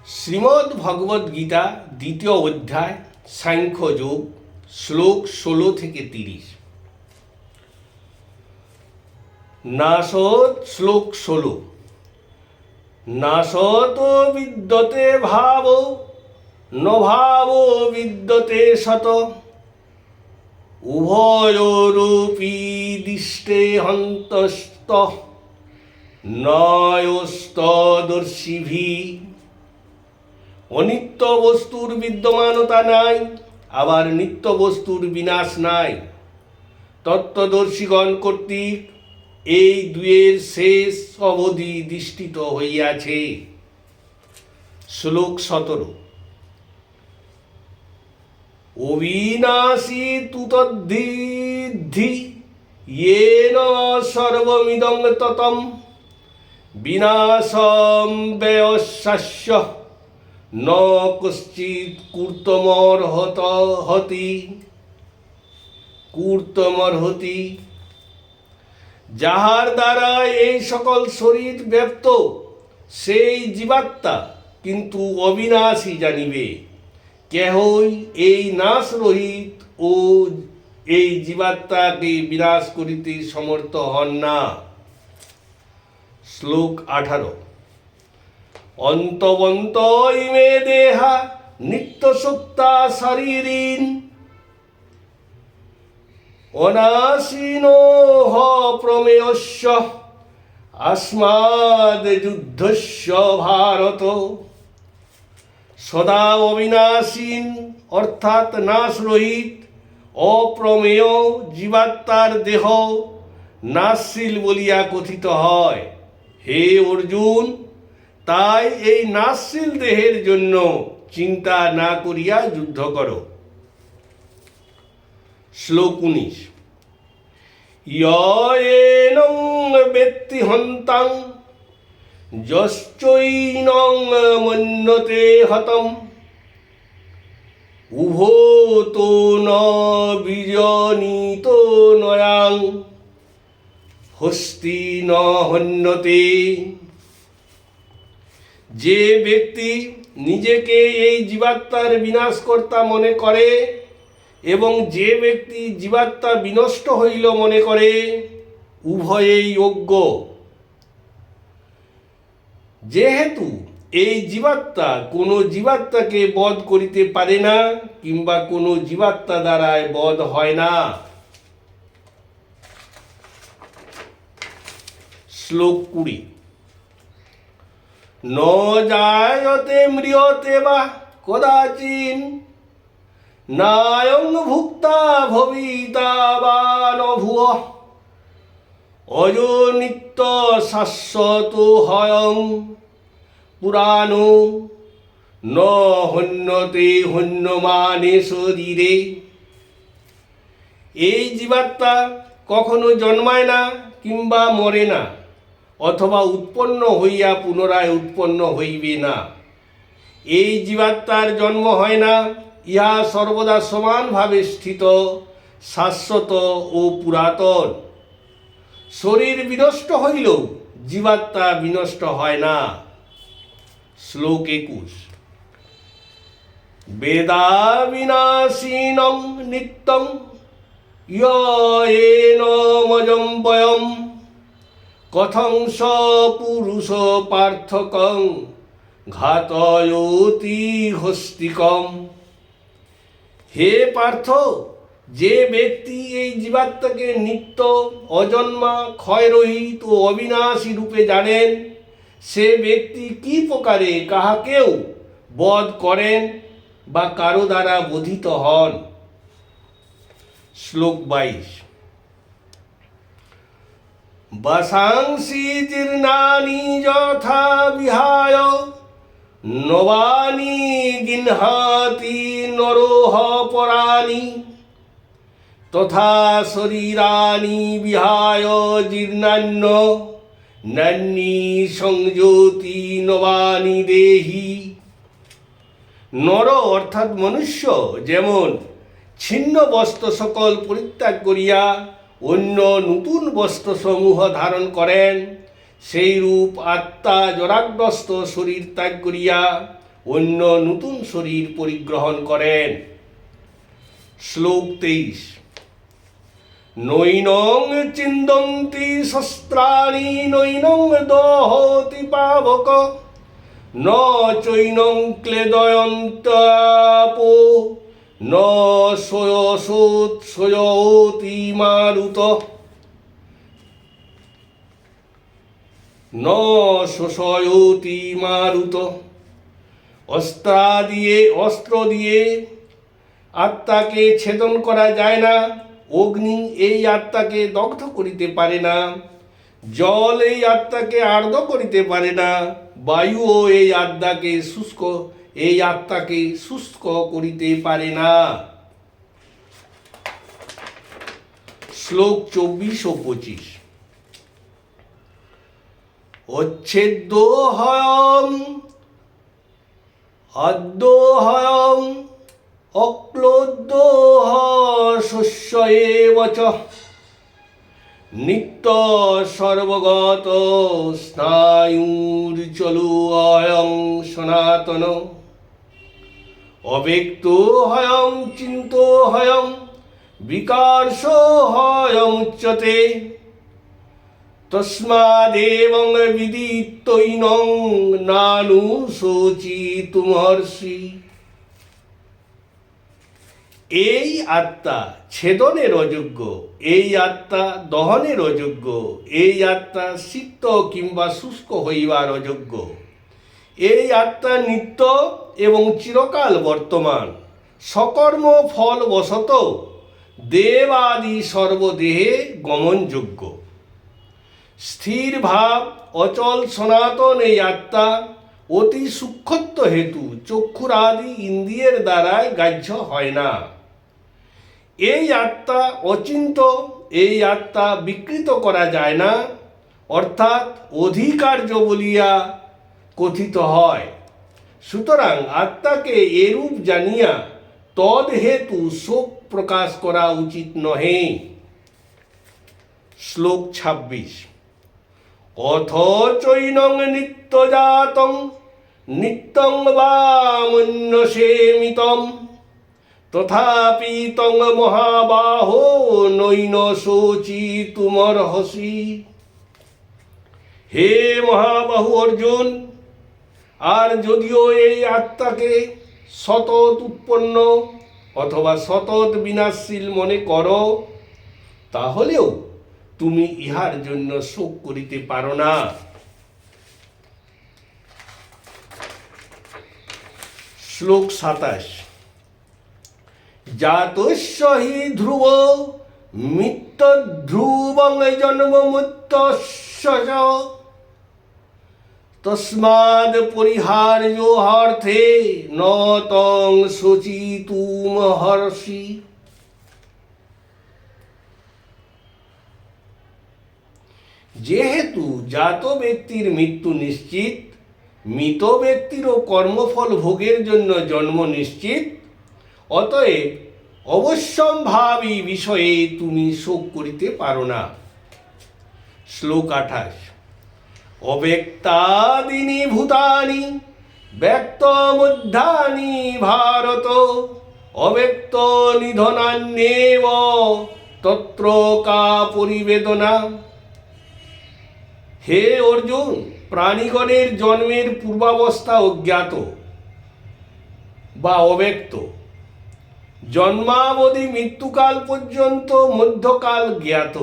শ্রীমদ্ ভগবদ্ গীতা দ্বিতীয় অধ্যায় সাংখ্যযোগ শ্লোক 16 থেকে 30। নাসৎ শ্লোক 16। নাসৎ বিদ্যতে ভাব ন ভাব বিদ্যতে সত উভয়োরপি দিষ্টে হন্তস্ত নয়স্তদর্শিভি। অনিত্য বস্তুর বিদ্যমানতা নাই, আবার নিত্য বস্তুর বিনাশ নাই। তত্ত্বদর্শীগণ কর্তৃক এই দুয়ের শেষ অবধি দৃষ্টিত হইয়াছে। শ্লোক 17। অবিনাশী তু তদ্ধিদ্ধি येन সর্বমিদং ততম বিনাশম ব্যয়স্যাস্য ন কশ্চিৎ কূর্তমর্হতি। যাহার দ্বারা এই সকল শরীর ব্যপ্ত সেই জীবাত্মা কিন্তু অবিনাশী জানিবে। কেহই এই নাশ রহিত ও এই জীবাত্মাকে বিনাশ করিতে সমর্থ হন না। শ্লোক 18। অন্তবন্ত ইমে দেহা নিত্যসুপ্তা শরীরিন অনাশীনো হ প্রমেয়স্য আসমাদ যুদ্ধস্য ভারত। সদা অবিনাশীন অর্থাৎ নাশ রহিত অপ্রমেয় জীবাত্মার দেহ নাশশীল বলিয়া কথিত হয়। হে অর্জুন, তাই এই নাশশীল দেহের জন্য চিন্তা না করিয়া যুদ্ধ করো। শ্লোক 19। ইয়েনং বেত্তি হন্তাং যশ্চৈনং মন্যতে হতম উভতো ন বিজনীতো নয়াং হস্তি ন হন্যতে। যে ব্যক্তি নিজেকে এই জীবাত্মার বিনাশকর্তা মনে করে এবং যে ব্যক্তি জীবাত্মা বিনষ্ট হইল মনে করে, উভয়েই অজ্ঞ। যেহেতু এই জীবাত্মা কোনো জীবাত্মাকে বধ করিতে পারে না কিংবা কোনো জীবাত্মা দ্বারায় বধ হয় না। শ্লোক 20। ন জায়তে ম্রিয়তে বা কদাচিন নায়ং ভুক্তা ভবিতা বা ন ভুয়ঃ অজো নিত্য শাশ্বত হয়ং পুরাণো ন হন্যতে হন্যমানে শরীরে। এই জীবাত্মা কখনো জন্মায় না কিংবা মরে না, অথবা উৎপন্ন হইয়া পুনরায় উৎপন্ন হইবে না। এই জীবাত্মার জন্ম হয় না, ইহা সর্বদা সমানভাবে স্থিত, শাশ্বত ও পুরাতন। শরীর বিনষ্ট হইলেও জীবাত্মা বিনষ্ট হয় না। শ্লোক 21। বেদা বিনাশীনং নিত্যং ইয়েনমজং বয়ম কথং স পুরুষ পার্থকং ঘাতয়তি হস্তিকম। হে পার্থ, যে ব্যক্তি এই জীবাত্মাকে নিত্য, অজন্মা, ক্ষয়রহিত ও অবিনাশী রূপে জানেন, সে ব্যক্তি কি প্রকারে কাহাকেও বধ করেন বা কারো দ্বারা বোধিত হন। শ্লোক 22। বাসাংসি জীর্ণানি যথা বিহায় নবানি গৃহ্ণাতি নরোহ পরাণি তথা শরীরানি বিহায় জীর্ণান্য নান্যি সংযতি নবানি দেহি। নর অর্থাৎ মনুষ্য যেমন ছিন্ন বস্ত্র সকল পরিত্যাগ করিয়া অন্য নতুন বস্ত্রসমূহ ধারণ করেন, সেই রূপ আত্মা জরাগ্রস্ত শরীর ত্যাগ করিয়া অন্য নতুন শরীর পরিগ্রহণ করেন। শ্লোক 23। নৈনং চিন্দন্তি শস্ত্রাণি নৈনং দহতি পাবক ন চৈনং ক্লেদয়ন্তাপো ন শোয়সোৎসয়তি মারুত ন শোষয়তি মারুত। অস্ত্র দিয়ে আত্মাকে ছেদন করা যায় না। অগ্নি এই আত্মাকে দগ্ধ করিতে পারে না। জল এই আত্মাকে আর্দ্র করিতে পারে না। বায়ুও এই আত্মাকে শুষ্ক করিতে পারে না। শ্লোক 24 ও 25। অচ্ছেদ্যোহয়ম অদ্যোহয়ম অক্লোদ্যোহ শস্য এব চ নিত্য সর্বগত স্নায়ুর্চলো অয়ং সনাতন অব্যক্তোহয়ং চিন্তোহয়ং বিকার্ষোহয়ং উচ্যতে তস্মাদেবং বিদিত্বৈনং নানুশোচিতুমর্ষি। এই আত্মা ছেদনের অযোগ্য, এই আত্মা দহনের অযোগ্য, এই আত্মা সিক্ত কিংবা শুষ্ক হইবার অযোগ্য। এই আত্মা নিত্য এবং চিরকাল বর্তমান, সকর্ম ফলবশত দেবাদি সর্বদেহে গমনযোগ্য। স্থির ভাব অচল সনাতন এই আত্মা অতি সূক্ষ্মত্ব হেতু চক্ষুরাদি ইন্দ্রিয়ের দ্বারায় গ্রাহ্য হয় না। এই আত্মা অচিন্ত, এই আত্মা বিকৃত করা যায় না, অর্থাৎ অধিকার্য বলিয়া কথিত হয়। সুতরাং আত্মাকে এরূপ জানিয়া তদ্হেতু শোক প্রকাশ করা উচিত নহে। শ্লোক 26। অথ চৈনং নিত্যজাতং নিত্যং বা মন্যসেমিতম তথাপি তং মহাবাহো নৈন শোচিতুমর্হসি। হে মহাবাহু অর্জুন, আর যদিও এই আত্মাকে সতত উৎপন্ন অথবা সতত বিনাশশীল মনে করো, তাহলেও তুমি ইহার জন্য শোক করিতে পারো না। শ্লোক 27। জাতস্য হি ধ্রুব মিত্যধ্রুবং জন্মমৃত্যুস্য চ তস্মাদ পরিহার্যোহার্থে ন তং শোচিতুমর্হসি। যেহেতু জাত ব্যক্তির মৃত্যু নিশ্চিত, মৃত ব্যক্তিরও কর্মফল ভোগের জন্য জন্ম নিশ্চিত, অতএব অবশ্যম্ভাবী বিষয়ে তুমি শোক করিতে পারো না। শ্লোক 28। অব্যক্তাদীনি ভূতানি ব্যক্তমুদ্ধানি ভারত অব্যক্ত নিধনান্যেব তত্র কা পরিবেদনা। হে অর্জুন, প্রাণীগণের জন্মের পূর্বাবস্থা অজ্ঞাত বা অব্যক্ত, জন্মাবধি মৃত্যুকাল পর্যন্ত মধ্যকাল জ্ঞাত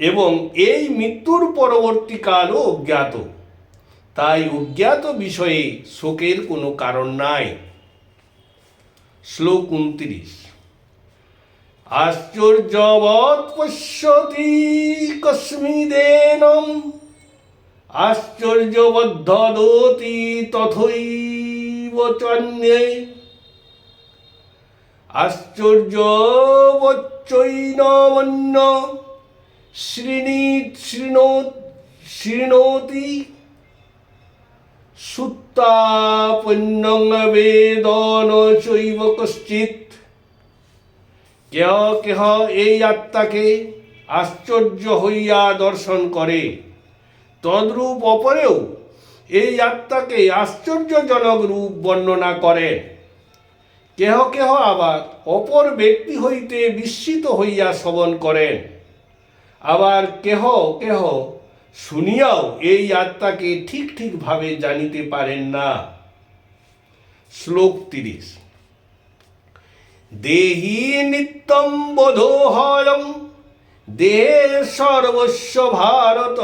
এবং এই মৃত্যুর পরবর্তীকালও অজ্ঞাত। তাই অজ্ঞাত বিষয়ে শোকের কোনো কারণ নাই। শ্লোক 29। আশ্চর্যবৎ পশ্যতি কস্মিদেনম আশ্চর্যবদ্ধোতি তথৈব চান্যে আশ্চর্যবচ্চৈনমন্য শৃণোতি সুত্তাপন্যং বেদ ন চৈব কশ্চিৎ। কেহ কেহ এই আত্মাকে আশ্চর্য হইয়া দর্শন করে, তদ্রূপ অপরেও এই আত্মাকে আশ্চর্যজনক রূপ বর্ণনা করেন। কেহ কেহ আবার অপর ব্যক্তি হইতে বিস্মিত হইয়া শ্রবণ করেন, আবার কেহ কেহ শুনিয়াও এই আত্মাকে ঠিক ঠিকভাবে জানিতে পারেন না। শ্লোক 30। দেহি নিত্যম বোধোহয়ং দেহে সর্বস্ব ভারত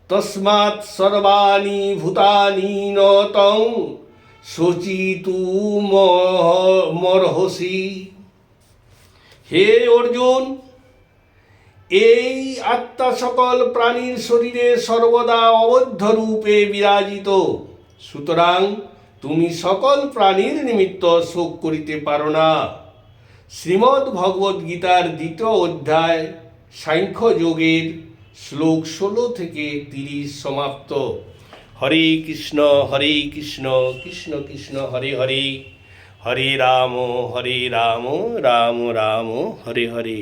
তস্মাৎ সর্বাণি ভূতানি ন তং শোচিতুমর্হসি। হে অর্জুন, এই আত্মা সকল প্রাণীর শরীরে সর্বদা অবদ্ধ রূপে বিরাজিত, সুতরাং তুমি সকল প্রাণীর নিমিত্ত শোক করিতে পারো না। শ্রীমদ্ ভগবদ্ গীতার 2য় অধ্যায় সাংখ্য যোগের শ্লোক 16 থেকে 30 সমাপ্ত। হরে কৃষ্ণ কৃষ্ণ কৃষ্ণ হরে হরে, হরে রাম রাম রাম হরে হরে।